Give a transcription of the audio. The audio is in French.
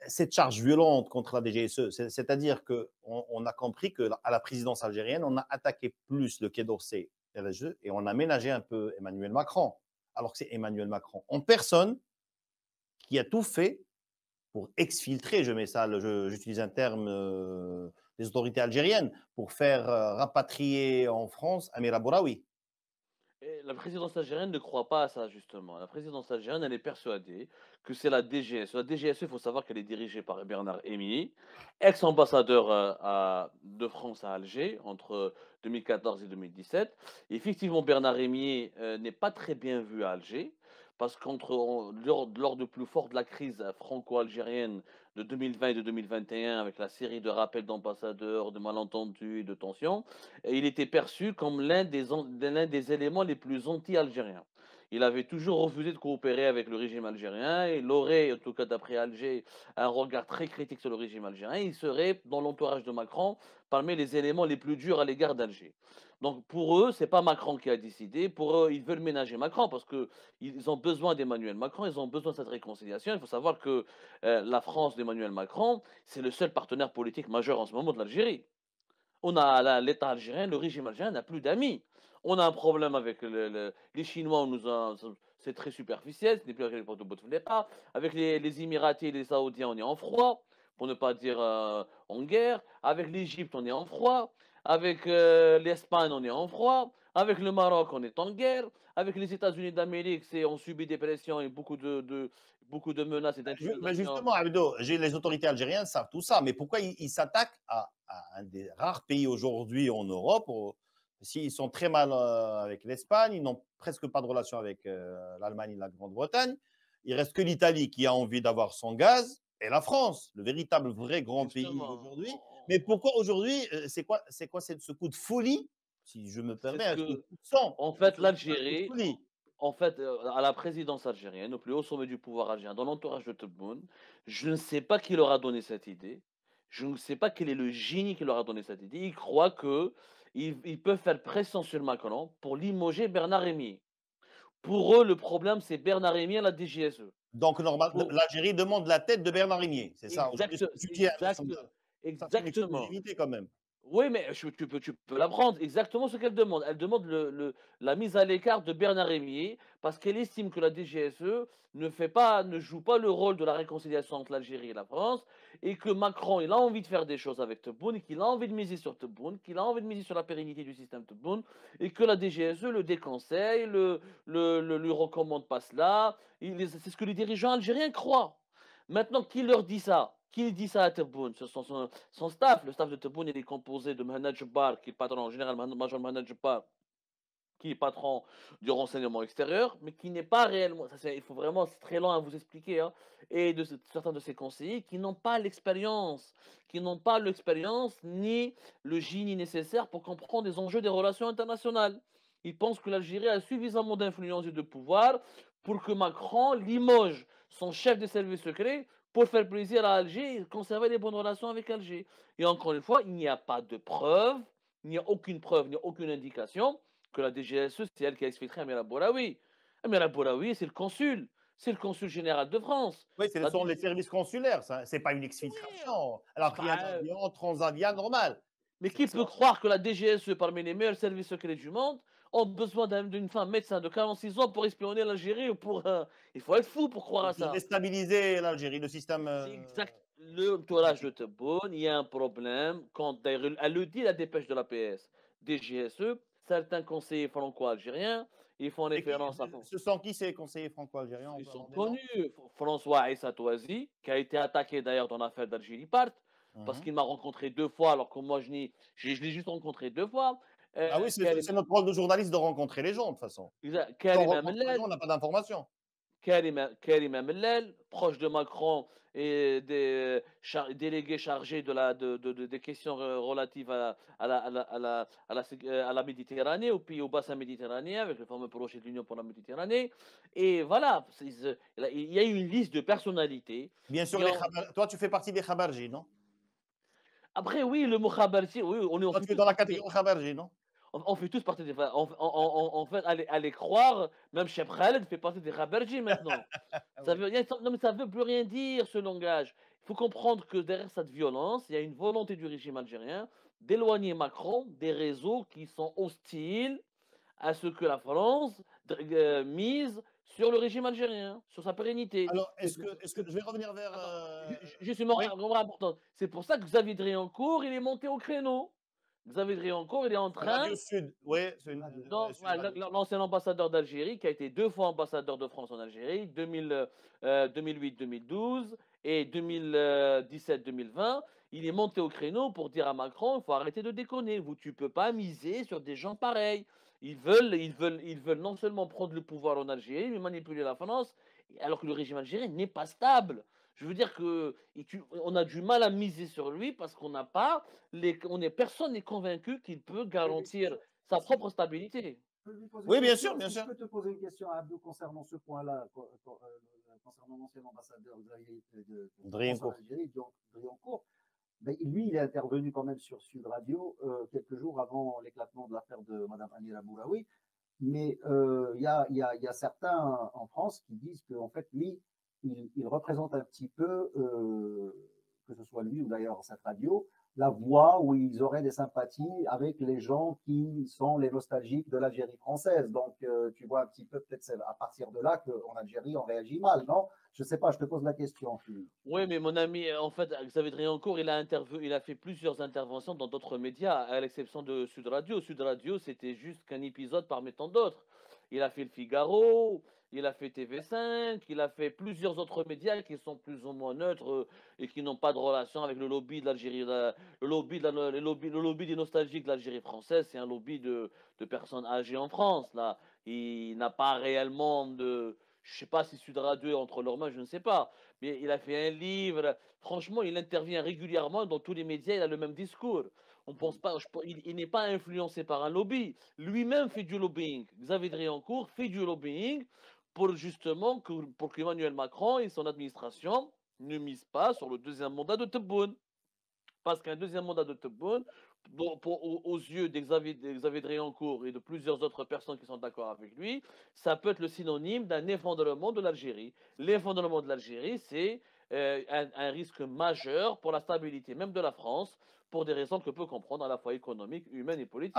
cette charge violente contre la DGSE, c'est-à-dire qu'on a compris qu'à la présidence algérienne, on a attaqué plus le Quai d'Orsay et la DGSE et on a ménagé un peu Emmanuel Macron, alors que c'est Emmanuel Macron en personne qui a tout fait pour exfiltrer, je mets ça, j'utilise un terme des autorités algériennes, pour faire rapatrier en France Amir Abouraoui. Et la présidence algérienne ne croit pas à ça, justement. La présidence algérienne, elle est persuadée que c'est la DGSE. La DGSE, il faut savoir qu'elle est dirigée par Bernard Émilly, ex-ambassadeur de France à Alger entre 2014 et 2017. Et effectivement, Bernard Émilly n'est pas très bien vu à Alger, parce lors du plus fort de la crise franco-algérienne de 2020 et de 2021, avec la série de rappels d'ambassadeurs, de malentendus et de tensions, et il était perçu comme l'un des éléments les plus anti-algériens. Il avait toujours refusé de coopérer avec le régime algérien. Il aurait, en tout cas d'après Alger, un regard très critique sur le régime algérien. Il serait, dans l'entourage de Macron, parmi les éléments les plus durs à l'égard d'Alger. Donc pour eux, c'est pas Macron qui a décidé. Pour eux, ils veulent ménager Macron parce qu'ils ont besoin d'Emmanuel Macron. Ils ont besoin de cette réconciliation. Il faut savoir que la France d'Emmanuel Macron, c'est le seul partenaire politique majeur en ce moment de l'Algérie. On a l'État algérien, le régime algérien n'a plus d'amis. On a un problème avec les Chinois, c'est très superficiel, ce n'est plus avec les Bouteflika. Avec les Émiratis et les Saoudiens, on est en froid, pour ne pas dire en guerre. Avec l'Égypte, on est en froid. Avec l'Espagne, on est en froid. Avec le Maroc, on est en guerre. Avec les États-Unis d'Amérique, on subit des pressions et beaucoup de menaces et Mais d'intimidations. justement, Abdo, les autorités algériennes savent tout ça, mais pourquoi ils s'attaquent à un des rares pays aujourd'hui en Europe s'ils sont très mal avec l'Espagne, ils n'ont presque pas de relation avec l'Allemagne et la Grande-Bretagne. Il reste que l'Italie qui a envie d'avoir son gaz et la France, le véritable vrai grand pays Justement, aujourd'hui. Mais pourquoi aujourd'hui, c'est quoi ce coup de folie, si je me c'est permets, ce un coup que, de sang, en fait, un coup de l'Algérie, folie. en fait, à la présidence algérienne, au plus haut sommet du pouvoir algérien, dans l'entourage de Tebboune, je ne sais pas qui leur a donné cette idée. Je ne sais pas quel est le génie qui leur a donné cette idée. Ils croient que ils peuvent faire pression sur Macron pour limoger Bernard Rémier. Pour eux, le problème, c'est Bernard Rémier et la DGSE. Donc, Pour, l'Algérie demande la tête de Bernard Régnier. C'est ça, aujourd'hui, exact, ce que tu dis, hein, exact, ça, c'est une exactement. exclusivité quand même. Oui, mais tu peux l'apprendre. Exactement ce qu'elle demande. Elle demande la mise à l'écart de Bernard Rémier parce qu'elle estime que la DGSE ne joue pas le rôle de la réconciliation entre l'Algérie et la France et que Macron, il a envie de faire des choses avec Tebboune, qu'il a envie de miser sur Tebboune, qu'il a envie de miser sur la pérennité du système Tebboune et que la DGSE le déconseille, lui recommande pas cela. C'est ce que les dirigeants algériens croient. Maintenant, qui leur dit ça? Qui dit ça à Tebboune? Son staff, le staff de Tebboune, il est composé de Mohamed Jabbar, qui est patron en général, Major Mohamed Jabbar, qui est patron du renseignement extérieur, mais qui n'est pas réellement, il faut vraiment, c'est très long à vous expliquer, hein, et certains de ses conseillers qui n'ont pas l'expérience ni le génie nécessaire pour comprendre les enjeux des relations internationales. Ils pensent que l'Algérie a suffisamment d'influence et de pouvoir pour que Macron limoge son chef de service secret pour faire plaisir à Alger et conserver les bonnes relations avec Alger. Et encore une fois, il n'y a pas de preuve, il n'y a aucune preuve, il n'y a aucune indication que la DGSE, c'est elle qui a exfiltré Amir Aboulaoui. Amir Aboulaoui, c'est le consul. C'est le consul général de France. Oui, ce La sont les DG services consulaires. Ce n'est pas une Oui, exfiltration. Elle a c'est pris un pas, avion transavia normal. mais qui peut croire que la DGSE, parmi les meilleurs services secrets du monde, ont besoin d'une femme médecin de 46 ans pour espionner l'Algérie ou pour. Il faut être fou pour croire à Pour ça. déstabiliser l'Algérie, le système. C'est exact. Le entourage de Tebboune, il y a un problème. Quand, d'ailleurs, elle le dit, la dépêche de la PS, DGSE, certains conseillers franco-algériens, ils font Et référence à. ce sont qui ces conseillers franco-algériens? On Ils peut sont avoir des noms? connus. François Aïssa Touazi, qui a été attaqué d'ailleurs dans l'affaire d'Algérie Part, parce Mhm. qu'il m'a rencontré deux fois, alors que moi, je l'ai juste rencontré deux fois. Bah oui, Karim, c'est notre rôle de journaliste de rencontrer les gens, de toute façon. Si on Karim rencontre pas les gens, Amellel, on n'a pas d'informations. Karim Amellel, proche de Macron et délégué chargé des questions relatives à la Méditerranée, au pays au bassin méditerranéen, avec le fameux projet de l'Union pour la Méditerranée. Et voilà, il y a une liste de personnalités Bien sûr, qui ont. toi, tu fais partie des Khabarji, non? Après, oui, le mot Khabarchi, oui, on Toi, fait tu es tous dans la partie. catégorie Khabarji, non? On fait tous partie des. En fait, allez croire, même Cheb Khaled fait partie des Khabarchi maintenant. Ah Ça oui. veut, non, mais ça veut plus rien dire ce langage. faut comprendre que derrière cette violence, il y a une volonté du régime algérien d'éloigner Macron des réseaux qui sont hostiles à ce que la France mise sur le régime algérien, sur sa pérennité. Alors, C'est pour est-ce que je vais revenir vers. attends, juste une Oui, remarque importante. C'est pour ça que Xavier Driancourt, il est monté au créneau. Xavier Driancourt, il est en train Radio Sud. Oui, c'est une. donc, Sud voilà, Radio. l'ancien ambassadeur d'Algérie, qui a été 2 fois ambassadeur de France en Algérie, 2008-2012 et 2017-2020, il est monté au créneau pour dire à Macron, il faut arrêter de déconner, tu peux pas miser sur des gens pareils. Ils veulent non seulement prendre le pouvoir en Algérie, mais manipuler la France, alors que le régime algérien n'est pas stable. Je veux dire que on a du mal à miser sur lui parce qu'on n'a pas personne n'est convaincu qu'il peut Oui, mais garantir sa si propre stabilité. je peux lui poser Oui, une bien question, sûr, bien si je sûr. peux te poser une question, Abdou, concernant ce point-là, concernant l'ancien ambassadeur de France en Driancourt. Algérie, Driancourt, ben, lui, il est intervenu quand même sur Sud Radio quelques jours avant l'éclatement de l'affaire de Mme Amira Bouraoui. Mais il y a certains en France qui disent qu'en fait, lui, il représente un petit peu, que ce soit lui ou d'ailleurs cette radio, la voix où ils auraient des sympathies avec les gens qui sont les nostalgiques de l'Algérie française. Donc, tu vois un petit peu, peut-être c'est à partir de là qu'en Algérie, on réagit mal, non? Je ne sais pas, je te pose la question. Oui, mais mon ami, en fait, Xavier Driancourt, il a fait plusieurs interventions dans d'autres médias, à l'exception de Sud Radio. Sud Radio, c'était juste qu'un épisode parmi tant d'autres. Il a fait Le Figaro, il a fait TV5, il a fait plusieurs autres médias qui sont plus ou moins neutres et qui n'ont pas de relation avec le lobby de l'Algérie, le lobby des nostalgiques de l'Algérie française. C'est un lobby de personnes âgées en France, là. Il n'a pas réellement de. Je sais pas si Sud Radio est entre leurs mains, je ne sais pas. Mais il a fait un livre. Franchement, il intervient régulièrement dans tous les médias. Il a le même discours. On pense pas, il n'est pas influencé par un lobby. Lui-même fait du lobbying. Xavier Driancourt fait du lobbying pour justement pour qu'Emmanuel Macron et son administration ne misent pas sur le deuxième mandat de Tebboune. Parce qu'un deuxième mandat de Tebboune, aux yeux d'Xavier Driancourt et de plusieurs autres personnes qui sont d'accord avec lui, ça peut être le synonyme d'un effondrement de l'Algérie. L'effondrement de l'Algérie, c'est un risque majeur pour la stabilité même de la France, pour des raisons que peut comprendre à la fois économiques, humaines et politiques.